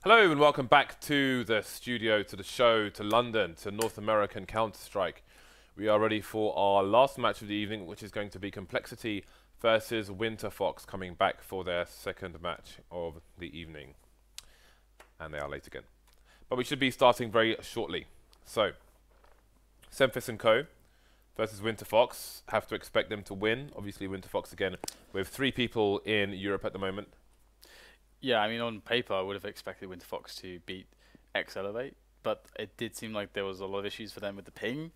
Hello and welcome back to the studio, to the show, to London, to North American Counter-Strike. We are ready for our last match of the evening, which is going to be Complexity versus Winterfox, coming back for their second match of the evening. And they are late again. But we should be starting very shortly. So, Semphis and Co. versus Winterfox. Have to expect them to win. Obviously, Winterfox again with 3 people in Europe at the moment. Yeah, I mean, on paper, I would have expected Winterfox to beat X-Elevate, but it did seem like there was a lot of issues for them with the ping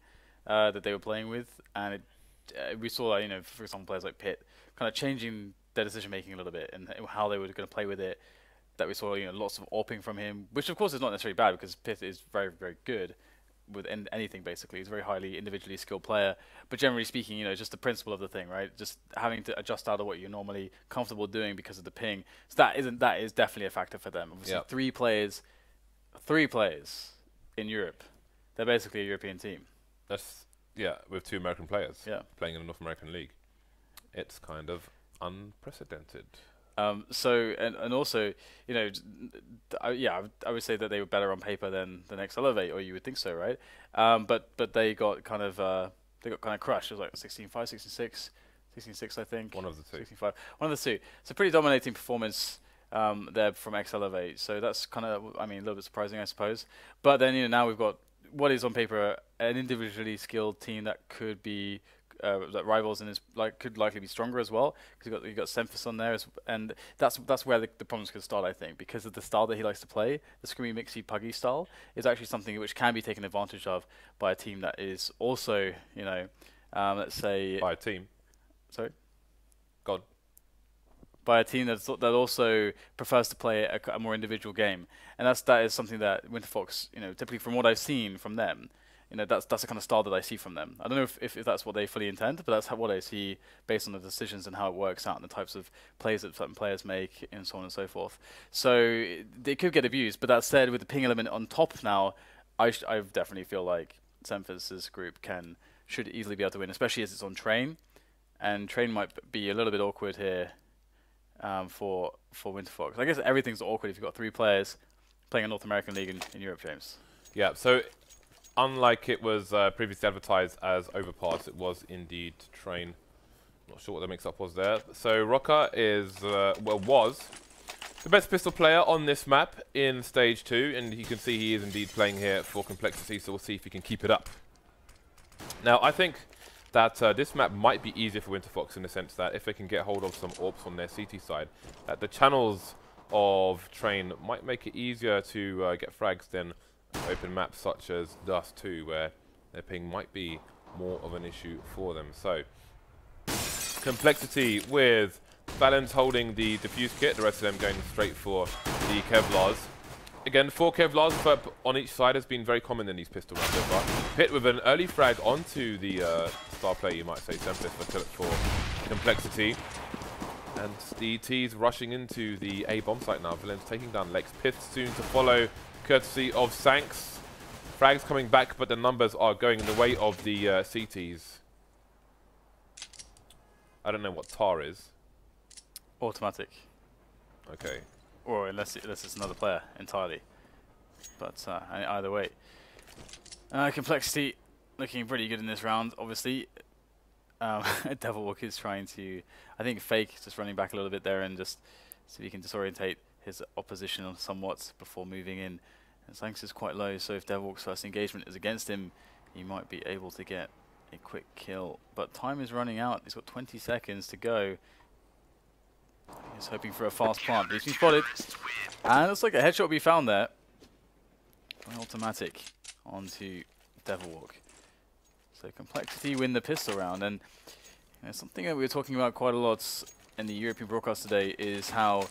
that they were playing with, and we saw, you know, for example, players like Pitt kind of changing their decision-making a little bit and how they were going to play with it. That we saw, you know, lots of AWPing from him, which of course is not necessarily bad because Pitt is very, very good with anything basically. He's a very highly individually skilled player, but generally speaking, you know, just the principle of the thing, right? Just having to adjust out of what you're normally comfortable doing because of the ping. So that is definitely a factor for them. Obviously, yep. three players in Europe. They're basically a European team. That's with 2 American players playing in the North American League. It's kind of unprecedented. So and also, you know, I would say that they were better on paper than the next Elevate, or you would think so, right? But they got kind of crushed. It was like 16-5, 16-6, 16-6, I think. One of the 2. 16-5, one of the 2. So pretty dominating performance there from X-Elevate. So that's kind of, I mean, a little bit surprising, I suppose. But then, you know, now we've got what is on paper an individually skilled team that could be. That rivals and could likely be stronger as well, because you got Semphis on there, and that's where the problems could start, I think, because of the style that he likes to play. The screamy, mixy, puggy style is actually something which can be taken advantage of by a team that is also, you know, let's say by a team. Sorry. God. By a team that also prefers to play a more individual game, and that is something that Winterfox, you know, typically from what I've seen from them. You know, that's the kind of style that I see from them. I don't know if that's what they fully intend, but that's what I see based on the decisions and how it works out and the types of plays that certain players make and so on and so forth. So they could get abused, but that said, with the ping element on top now, I definitely feel like Semphis' group should easily be able to win, especially as it's on Train. And Train might be a little bit awkward here for Winterfox. I guess everything's awkward if you've got 3 players playing a North American League in Europe, James. Yeah, so unlike it was previously advertised as Overpass, it was indeed Train. Not sure what the mix-up was there. So Rocker is, was the best pistol player on this map in Stage 2, and you can see he is indeed playing here for Complexity, so we'll see if he can keep it up. Now, I think that this map might be easier for Winterfox in the sense that if they can get hold of some AWPs on their CT side, that the channels of Train might make it easier to get frags than open maps such as Dust 2, where their ping might be more of an issue for them. So, Complexity with Valens holding the defuse kit, the rest of them going straight for the Kevlars. Again, 4 Kevlars on each side has been very common in these pistol rounds so far. Pitt with an early frag onto the star player, you might say, Semphis for Complexity. And the T's rushing into the A bomb site now. Valens taking down Lex. Pitt soon to follow, courtesy of Sanks. Frags coming back, but the numbers are going in the way of the CTs. I don't know what TAR is. Automatic. Okay. Or unless it's another player entirely. But either way. Complexity looking pretty good in this round, obviously. Devilwalk is trying to, I think, fake, just running back a little bit there and just so he can disorientate his opposition somewhat before moving in. And Sanks is quite low, so if Devilwalk's first engagement is against him, he might be able to get a quick kill. But time is running out. He's got 20 seconds to go. He's hoping for a fast plant, but he's been spotted. And it looks like a headshot will be found there. By Automatic onto Devilwalk. So Complexity win the pistol round. And you know, something that we were talking about quite a lot in the European broadcast today is how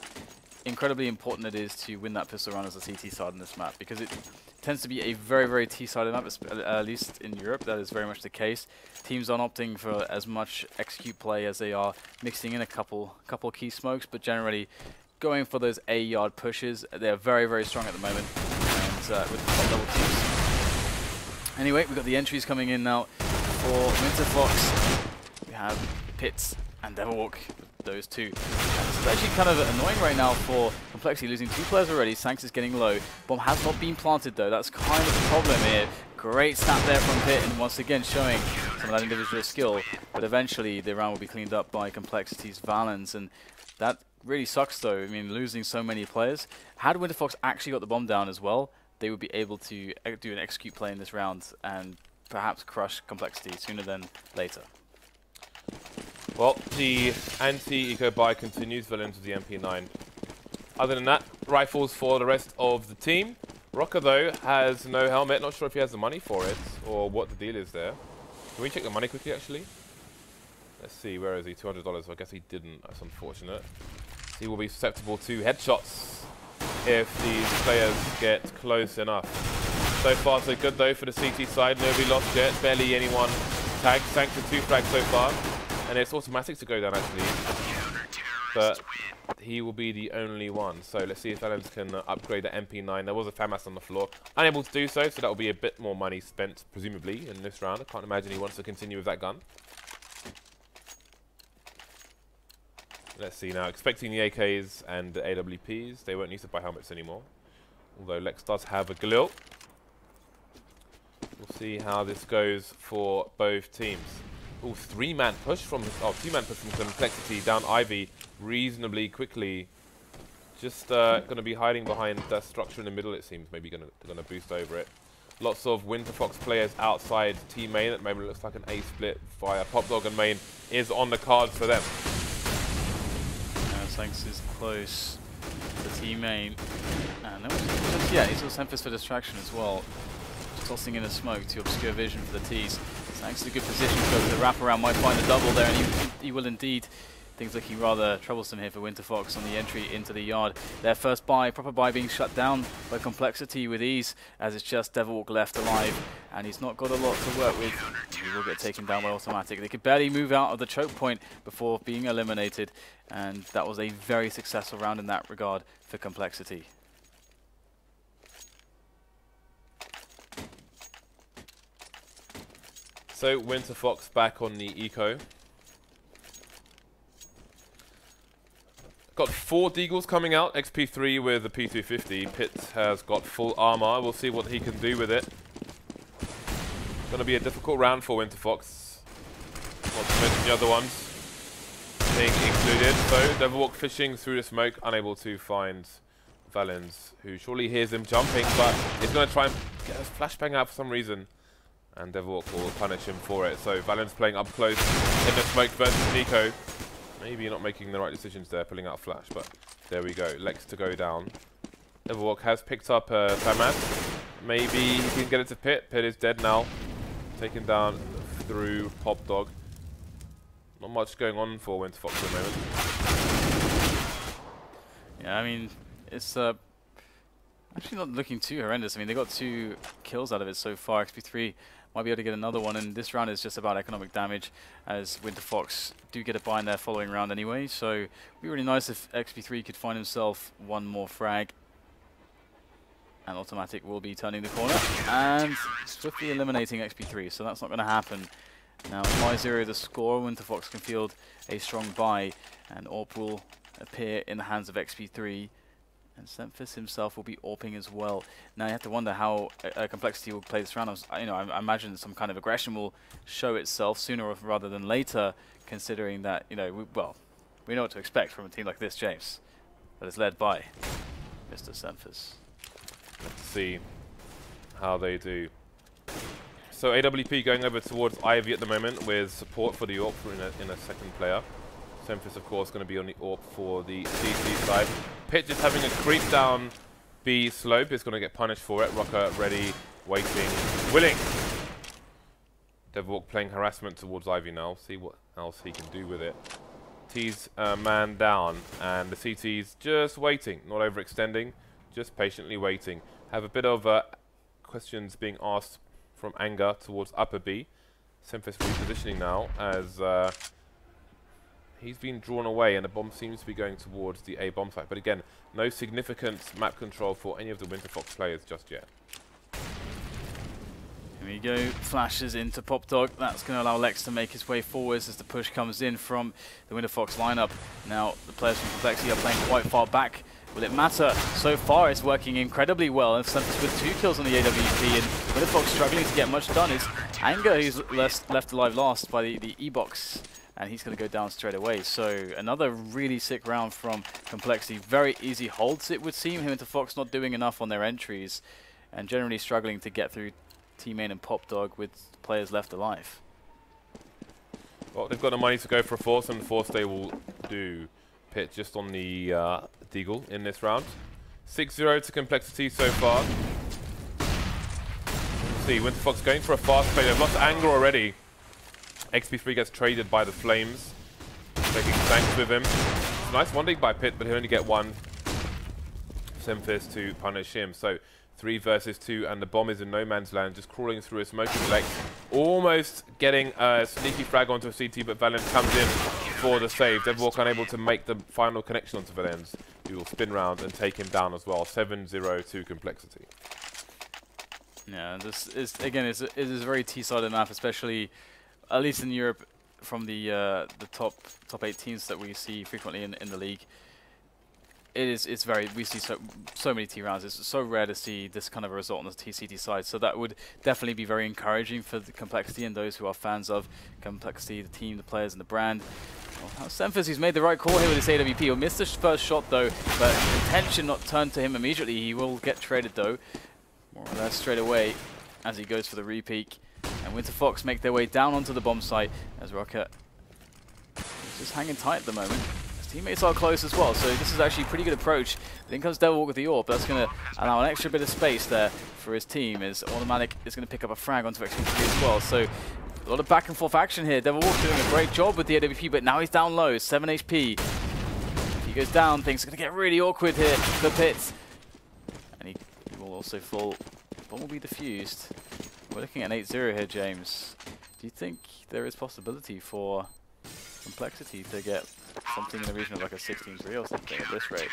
incredibly important it is to win that pistol round as a CT side on this map, because it tends to be a very, very T-sided map, at least in Europe. That is very much the case. Teams aren't opting for as much execute play as they are mixing in a couple key smokes, but generally going for those A-yard pushes. They're very, very strong at the moment, and with the top level teams. Anyway, we've got the entries coming in now for Winterfox. We have Pitts and Devilwalk those two. It's actually kind of annoying right now for Complexity, losing 2 players already. Sanks is getting low. Bomb has not been planted though. That's kind of the problem here. Great snap there from Pit, and once again showing some of that individual skill. But eventually the round will be cleaned up by Complexity's Valens, and that really sucks though. I mean, losing so many players. Had Winterfox actually got the bomb down as well, they would be able to do an execute play in this round and perhaps crush Complexity sooner than later. Well, the anti-eco buy continues, Valens with the MP9. Other than that, rifles for the rest of the team. Rocker, though, has no helmet. Not sure if he has the money for it or what the deal is there. Can we check the money quickly, actually? Let's see, where is he? $200. I guess he didn't. That's unfortunate. He will be susceptible to headshots if these players get close enough. So far, so good, though, for the CT side. Nobody lost yet. Barely anyone tagged. Sanks with 2 frags so far. And it's automatic to go down, actually. But he will be the only one. So let's see if Valens can upgrade the MP9. There was a FAMAS on the floor. Unable to do so, so that will be a bit more money spent, presumably, in this round. I can't imagine he wants to continue with that gun. Let's see now. Expecting the AKs and the AWPs. They won't need to buy helmets anymore. Although Lex does have a Galil. We'll see how this goes for both teams. Oh, 2-man push from Complexity down Ivy reasonably quickly. Just going to be hiding behind that structure in the middle, it seems. Maybe going to boost over it. Lots of Winterfox players outside T main. At the moment, it looks like an A split via Pop Dog, and main is on the cards for them. Sanks is close to T main. And yeah, he's also Semphis for distraction as well. Just tossing in a smoke to obscure vision for the T's. Sanks is a good position to go for the wraparound, might find a double there, and he will indeed. Things looking rather troublesome here for Winterfox on the entry into the yard. Their first buy, proper buy, being shut down by Complexity with ease, as it's just Devilwalk left alive, and he's not got a lot to work with. He will get taken down by automatic. They could barely move out of the choke point before being eliminated, and that was a very successful round in that regard for Complexity. So Winterfox back on the eco. Got 4 Deagles coming out, XP3 with the P250. Pitt has got full armor. We'll see what he can do with it. Going to be a difficult round for Winterfox. Not to mention the other ones being included. So Devilwalk fishing through the smoke, unable to find Valens, who surely hears him jumping, but he's going to try and get a flashbang out for some reason. And Devilwalk will punish him for it. So Valens playing up close in the smoke versus Nico. Maybe not making the right decisions there, pulling out a flash, but there we go. Lex to go down. Devilwalk has picked up FAMAS. Maybe he can get it to Pit. Pit is dead now. Taken down through Pop Dog. Not much going on for Winterfox at the moment. Yeah, I mean, it's actually not looking too horrendous. I mean, they got 2 kills out of it so far. XP3 might be able to get another one, and this round is just about economic damage, as Winterfox do get a buy in their following round anyway. So it'd be really nice if XP3 could find himself 1 more frag. And automatic will be turning the corner and swiftly eliminating XP3, so that's not going to happen. Now 5-0 the score. Winterfox can field a strong buy, and AWP will appear in the hands of XP3. And Semphis himself will be AWPing as well. Now you have to wonder how Complexity will play this round. I imagine some kind of aggression will show itself sooner rather than later, considering that, we know what to expect from a team like this, James, that is led by Mr. Semphis. Let's see how they do. So AWP going over towards Ivy at the moment with support for the AWP in a second player. Semphis, of course, going to be on the AWP for the CC side. Pit just having a creep down B slope is going to get punished for it. Rocker ready, waiting, willing. Devilwalk playing harassment towards Ivy now. See what else he can do with it. T's man down, and the CT's just waiting, not overextending, just patiently waiting. Have a bit of questions being asked from Anger towards upper B. Semphis repositioning now as he's been drawn away, and the bomb seems to be going towards the A bomb site. But again, no significant map control for any of the Winterfox players just yet. Here we go, flashes into Pop Dog. That's going to allow Lex to make his way forwards as the push comes in from the Winterfox lineup. Now, the players from Complexity are playing quite far back. Will it matter? So far, it's working incredibly well. And Semphasis with 2 kills on the AWP, and Winterfox struggling to get much done. It's Anger who's left alive last by the E-Box, and he's going to go down straight away. So another really sick round from Complexity. Very easy holds, it would seem. Winterfox not doing enough on their entries, and generally struggling to get through T-Main and Pop Dog with players left alive. Well, they've got the money to go for a force, and the force they will do. Pit just on the Deagle in this round. 6-0 to Complexity so far. Let's see, Winterfox going for a fast play. They've lost Anger already. XP3 gets traded by the Flames, taking Thanks with him. It's a nice one dig by Pit, but he'll only get one Semphasis to punish him. So 3 versus 2, and the bomb is in no man's land, just crawling through a smoking leg. Almost getting a sneaky frag onto a CT, but Valiant comes in for the save. Devilwalk unable to make the final connection onto Valiant. He will spin round and take him down as well. 7-0 to Complexity. Yeah, this is, again, it is a very T-sided map, especially, at least in Europe, from the top 8 teams that we see frequently in the league. It's very, we see so many T rounds. It's so rare to see this kind of a result on the TCT side. So that would definitely be very encouraging for the Complexity and those who are fans of Complexity, the team, the players, and the brand. Well, Semphasis, who's made the right call here with his AWP. He'll miss the first shot though, but attention not turned to him immediately. He will get traded though, more or less straight away, as he goes for the re-peek. And Winterfox make their way down onto the bomb site as Rocket is just hanging tight at the moment. Teammates are close as well, so this is actually a pretty good approach. Then comes Devilwalk with the AWP. That's going to allow an extra bit of space there for his team, as Automatic is going to pick up a frag onto XP3 as well. So a lot of back and forth action here. Devilwalk doing a great job with the AWP, but now he's down low, 7 HP. If he goes down, things are going to get really awkward here for Pit. And he will also fall. The bomb will be defused. We're looking at an 8-0 here, James. Do you think there is possibility for Complexity to get something in the region of like a 16-3 or something at this rate?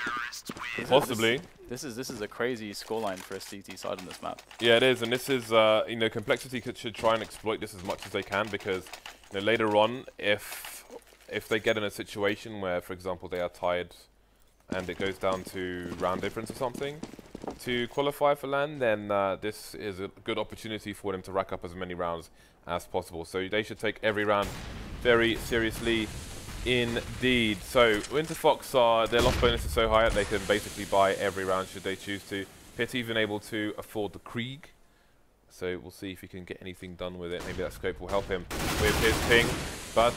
Possibly. This is a crazy scoreline for a CT side on this map. Yeah, it is, and this is, you know, Complexity should try and exploit this as much as they can, because, you know, later on, if they get in a situation where, for example, they are tied and it goes down to round difference or something to qualify for LAN, then this is a good opportunity for them to rack up as many rounds as possible. So they should take every round very seriously indeed. So Winterfox, their loss bonus is so high that they can basically buy every round should they choose to. Pit even able to afford the Krieg, so we'll see if he can get anything done with it. Maybe that scope will help him with his ping, but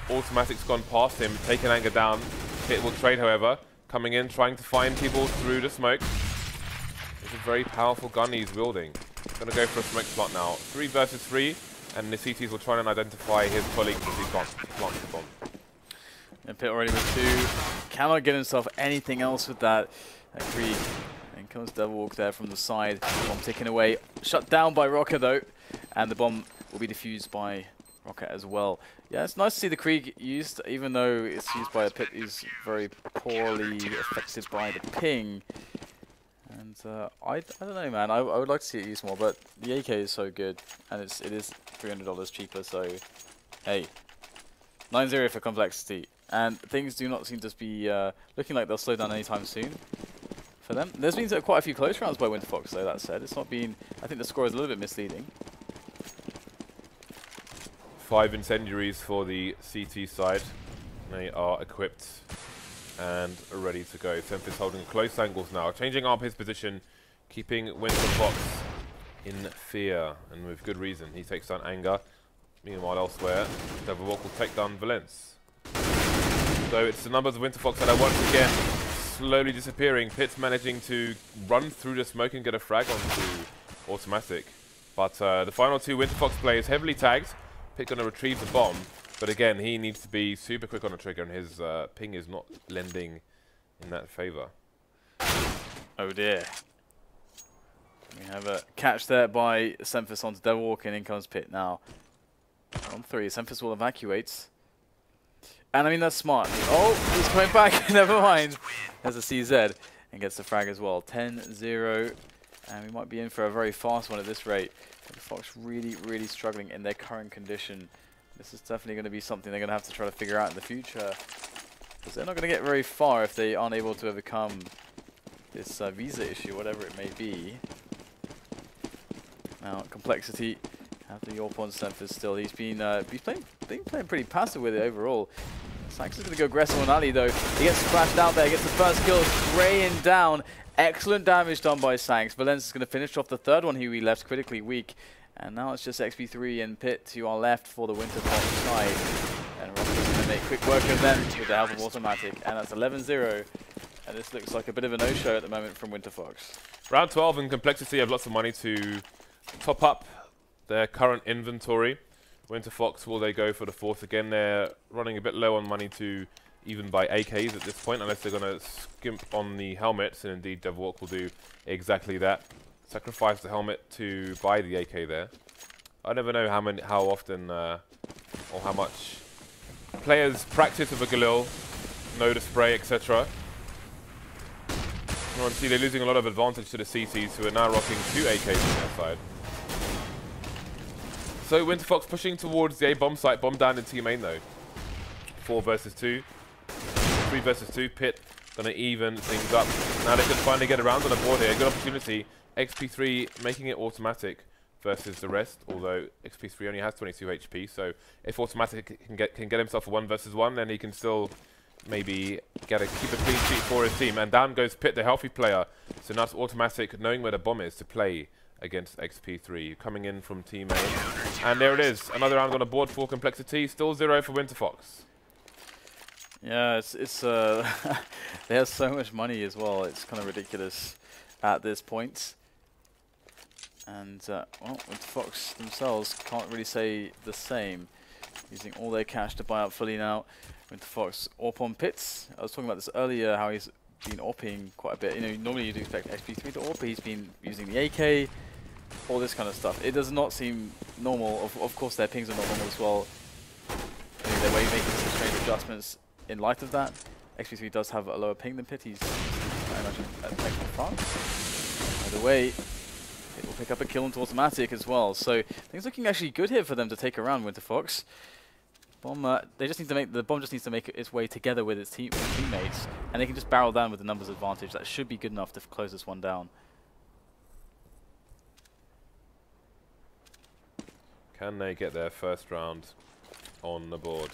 Automatic's gone past him, taking Anger down. Pit will trade, however, coming in, trying to find people through the smoke. It's a very powerful gun he's wielding. Gonna go for a smoke spot now. 3 versus 3. And the CTs will try and identify his colleagues as he plants the bomb. And Pit already with 2. Cannot get himself anything else with that. Krieg. And comes Devilwalk there from the side. Bomb ticking away. Shut down by Rocket though. And the bomb will be defused by Rocket as well. Yeah, it's nice to see the Krieg used, even though it's used by a Pit who's very poorly affected by the ping. And I don't know, man. I would like to see it used more, but the AK is so good, and it is $300 cheaper. So, hey, 9-0 for Complexity, and things do not seem to be looking like they'll slow down anytime soon for them. There's been quite a few close rounds by Winterfox, though. That said, it's not been. I think the score is a little bit misleading. 5 incendiaries for the CT side. They are equipped and ready to go. Semphasis holding close angles now, changing up his position, keeping Winterfox in fear, and with good reason. He takes down Anger. Meanwhile, elsewhere, Devilwalk will take down Valence. So it's the numbers of Winterfox that are once again slowly disappearing. Pit's managing to run through the smoke and get a frag onto Automatic. But the final 2 Winterfox players heavily tagged. Pit going to retrieve the bomb. But again, he needs to be super quick on the trigger, and his ping is not lending in that favor. Oh dear. We have a catch there by Semphasis onto Devilwalk, and in comes Pit now. On 3, Semphasis will evacuate. And I mean, that's smart. Oh, he's coming back. Never mind. Has a CZ and gets the frag as well. 10-0 And we might be in for a very fast one at this rate. Winterfox really, really struggling in their current condition. This is definitely going to be something they're going to have to try to figure out in the future. Because they're not going to get very far if they aren't able to overcome this visa issue, whatever it may be. Now, Complexity, after the AWP on Semphis still, he's playing pretty passive with it overall. Sanks is going to go aggressive on Ali though. He gets splashed out there, gets the first kill, spraying down. Excellent damage done by Sanks. Valence is going to finish off the third one, who he left critically weak. And now it's just XP3 and Pit to our left for the Winterfox side. And Ross is going to make quick work of them with the help of Automatic. And that's 11-0. And this looks like a bit of a no-show at the moment from Winterfox. Round 12 and Complexity have lots of money to top up their current inventory. Winterfox, will they go for the fourth again? They're running a bit low on money to even buy AKs at this point, unless they're going to skimp on the helmets, and indeed Devilwalk will do exactly that. Sacrifice the helmet to buy the AK there. I never know how often or how much players practice with a Galil, know the spray, etc. You see they're losing a lot of advantage to the CTs, who are now rocking 2 AKs on their side. So Winterfox pushing towards the A bomb site, bomb down in team main though. 4 versus 2. 3 versus 2. Pit gonna even things up. Now they can finally get around on the board here. Good opportunity. XP3 making it Automatic versus the rest, although XP3 only has 22 HP, so if Automatic can get himself a 1 versus 1, then he can still maybe keep a clean sheet for his team. And down goes Pit, the healthy player. So now it's Automatic knowing where the bomb is to play against XP3, coming in from team A. And there it is, another round on the board for Complexity, still 0 for Winterfox. Yeah, they have so much money as well, it's kind of ridiculous at this point. And, well, Winterfox themselves can't really say the same, using all their cash to buy out fully now. Winterfox AWP on Pits. I was talking about this earlier, how he's been AWPing quite a bit. You know, normally you'd expect XP3 to AWP, he's been using the AK, all this kind of stuff. It does not seem normal. Of course, their pings are not normal as well. They're making some strange adjustments in light of that. XP3 does have a lower ping than Pit. He's, I imagine, at maximum France. Either way, it will pick up a kill into Automatic as well. So things looking actually good here for them to take around Winterfox. Bomb, they just need to make the bomb just needs to make its way together with its teammates, and they can just barrel down with the numbers advantage. That should be good enough to close this one down. Can they get their first round on the board?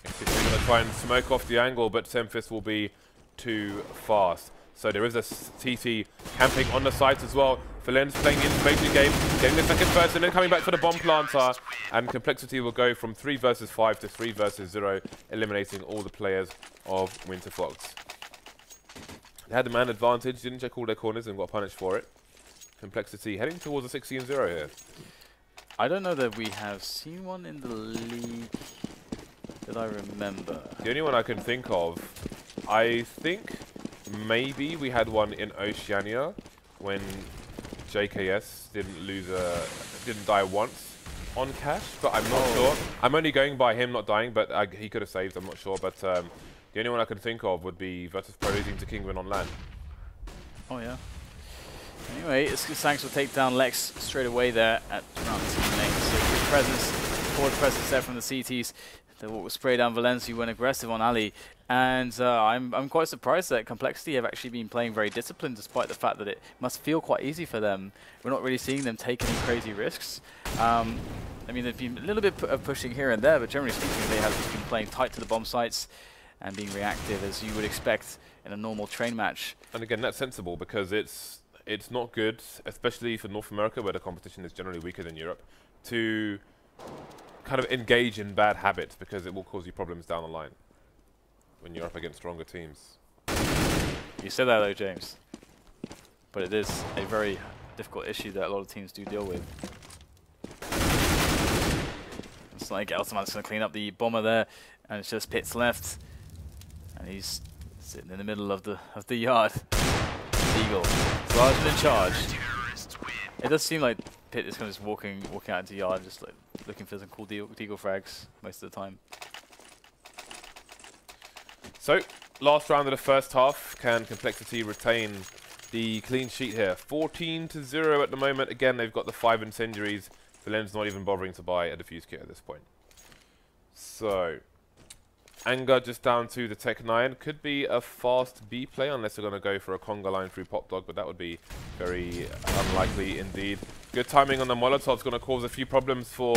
They're going to try and smoke off the angle, but Semphis will be too fast. So there is a TT camping on the site as well. Valence playing the information game, getting the second first, and then coming back for the bomb planter. And Complexity will go from 3 versus 5 to 3 versus 0, eliminating all the players of Winterfox. They had the man advantage, didn't check all their corners and got punished for it. Complexity heading towards a 16-0 here. I don't know that we have seen one in the league that I remember. The only one I can think of, I think maybe we had one in Oceania when JKS didn't die once on cash, but I'm not sure. I'm only going by him not dying, but he could have saved, I'm not sure. But the only one I can think of would be Virtus Pro losing to Kingwin on LAN. Oh yeah. Anyway, Sanks will take down Lex straight away there at round 2. So good presence, forward presence there from the CTs. They will spray down Valence, who went aggressive on Ali. And I'm quite surprised that Complexity have actually been playing very disciplined, despite the fact that it must feel quite easy for them. We're not really seeing them take any crazy risks. I mean, they've been a little bit of pushing here and there, but generally speaking, they have just been playing tight to the bomb sites and being reactive, as you would expect in a normal train match. And again, that's sensible, because it's not good, especially for North America, where the competition is generally weaker than Europe, to kind of engage in bad habits, because it will cause you problems down the line when you're up against stronger teams. You said that though, James. But it is a very difficult issue that a lot of teams do deal with. It's like Automatic's going to clean up the bomber there, and it's just Pit's left. And he's sitting in the middle of the yard. Eagle. Large in charge. It does seem like Pit is kind of just walking out into yard, just like looking for some cool deagle frags most of the time. So, last round of the first half. Can Complexity retain the clean sheet here. 14-0 at the moment. Again, they've got the 5 incendiaries. Villain's not even bothering to buy a defuse kit at this point. So, Anger just down to the Tech 9. Could be a fast B play unless they're going to go for a conga line through Pop Dog, but that would be very unlikely indeed. Good timing on the Molotov's going to cause a few problems for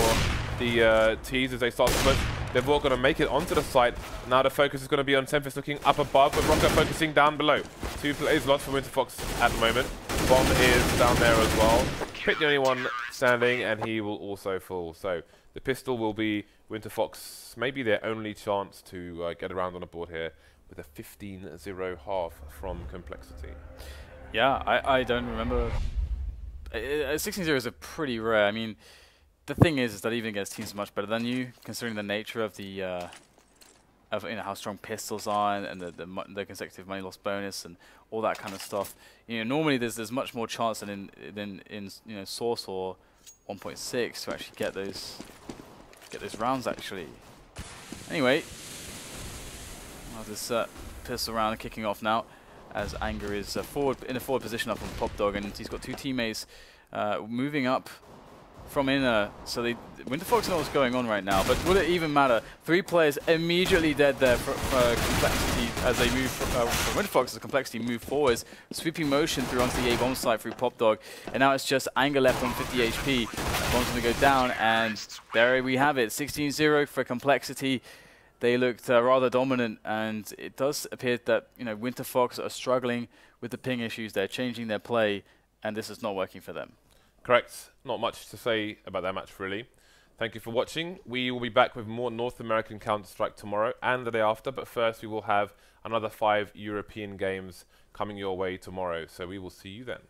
the T's as they start to push. They're all going to make it onto the site. Now the focus is going to be on Tempest looking up above, but Rocker focusing down below. 2 plays lost for Winterfox at the moment. Bomb is down there as well. Pick the only one standing, and he will also fall. So the pistol will be Winterfox, maybe their only chance to get around on the board here with a 15-0 half from Complexity. Yeah, I don't remember. 16-0 is a pretty rare. I mean, the thing is that even against teams much better than you, considering the nature of the of how strong pistols are and the consecutive money loss bonus and all that kind of stuff. Normally there's much more chance than in Source or 1.6 to actually get those rounds actually. Anyway, this pistol round kicking off now as Anger is in a forward position up on Pop Dog, and he's got 2 teammates moving up from inner. So Winterfox know what's going on right now, but will it even matter? 3 players immediately dead there for Complexity as they move for Winterfox as Complexity move forwards. Sweeping motion through onto the A-bomb site through Pop Dog, and now it's just Anger left on 50 HP. Bomb's going to go down, and there we have it. 16-0 for Complexity. They looked rather dominant, and it does appear that Winterfox are struggling with the ping issues. They're changing their play, and this is not working for them. Correct. Not much to say about that match, really. Thank you for watching. We will be back with more North American Counter-Strike tomorrow and the day after, but first we will have another 5 European games coming your way tomorrow, so we will see you then.